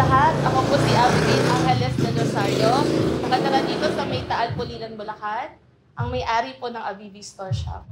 lahat. Ako po si Abigail Angeles del Rosario. Nakatira dito sa May Taal, Pulilan, Bulacan. Ang may-ari po ng Abibi Store Shop.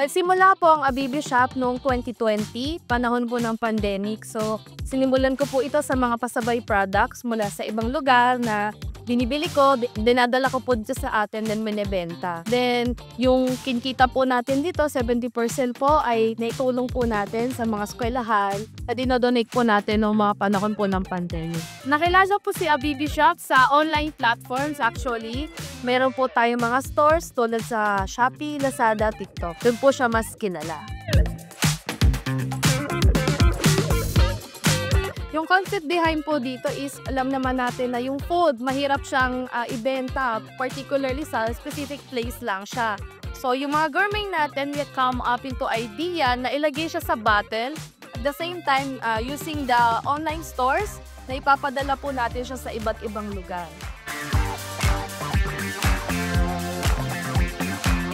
Simula po ang Abibi Shop noong 2020, panahon po ng pandemic. So, sinimulan ko po ito sa mga pasabay products mula sa ibang lugar na binibili ko, dinadala ko po dito sa atin, then binibenta. Then, yung kinkita po natin dito, 70% po ay naitulong po natin sa mga eskwelahan na dinodonate po natin noong mga panahon po ng pandemic. Nakilala po si Abibi Shop sa online platforms actually. Meron po tayong mga stores tulad sa Shopee, Lazada, TikTok. Doon po siya mas kilala. Yung concept behind po dito is, alam naman natin na yung food, mahirap siyang ibenta, particularly sa specific place lang siya. So, yung mga gourmet natin, we come up into idea na ilagay siya sa bottle. At the same time, using the online stores, na ipapadala po natin siya sa iba't ibang lugar.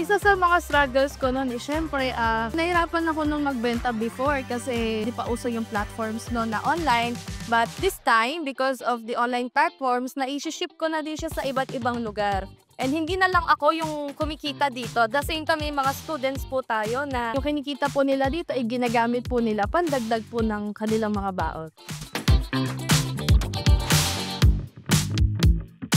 Isa sa mga struggles ko noon, syempre, nahirapan ako nung magbenta before kasi di pa uso yung platforms noon na online. But this time, because of the online platforms, na-ship ko na din siya sa iba't ibang lugar. And hindi na lang ako yung kumikita dito. The same time, may mga students po tayo na yung kinikita po nila dito ay ginagamit po nila pandagdag po ng kanilang mga baon.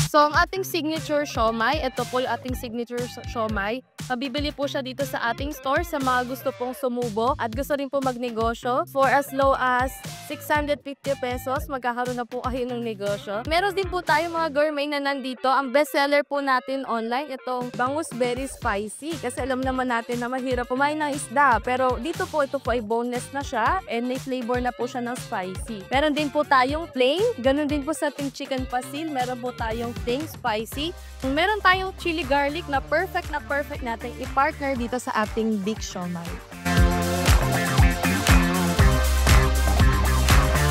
So, ang ating signature siomai, ito po yung ating signature siomai. Mabibili po siya dito sa ating store sa mga gusto pong sumubok at gusto rin po magnegosyo. For as low as 650 pesos, magkakaroon na po kayo ng negosyo. Meron din po tayo mga gourmet na nandito. Ang bestseller po natin online, itong bangus very spicy. Kasi alam naman natin na mahirap kumain ng isda. Pero dito po, ito po ay boneless na siya and may flavor na po siya ng spicy. Meron din po tayong plain. Ganun din po sa ating chicken pasil. Meron po tayong plain spicy. Meron tayong chili garlic na perfect nating i-partner dito sa ating big siomai.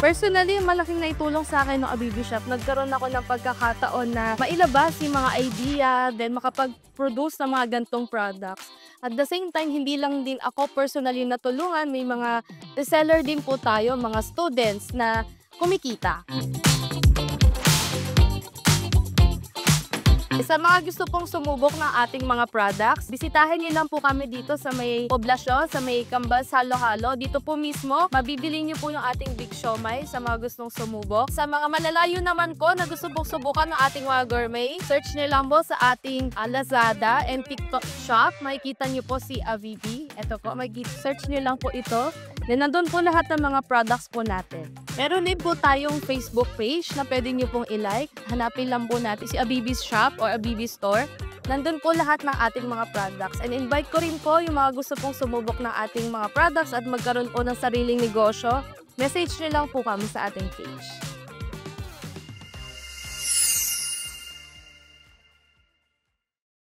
Personally, malaking naitulong sa akin ng Abibi Shop. Nagkaroon ako ng pagkakataon na mailabas yung mga idea, then makapag-produce ng mga gantong products. At the same time, hindi lang din ako personally natulungan, may mga reseller din po tayo, mga students na kumikita. Sa mga gusto pong sumubok ng ating mga products, bisitahin niyo lang po kami dito sa may poblasyon, sa may Kambas, Halo-Halo. Dito po mismo, mabibili niyo po yung ating big siomai sa mga gustong sumubok. Sa mga malalayo naman ko na gusto pong subukan ng ating mga gourmet, search niyo lang po sa ating Lazada and TikTok shop. Makikita niyo po si Abibi. Ito po, search niyo lang po ito. Then, nandun po lahat ng mga products po natin. Meron din po tayong Facebook page na pwede nyo pong i-like. Hanapin lang po natin si Abibi's Shop or Abibi Store. Nandun po lahat ng ating mga products. And invite ko rin po yung mga gusto pong sumubok ng ating mga products at magkaroon po ng sariling negosyo. Message nyo lang po kami sa ating page.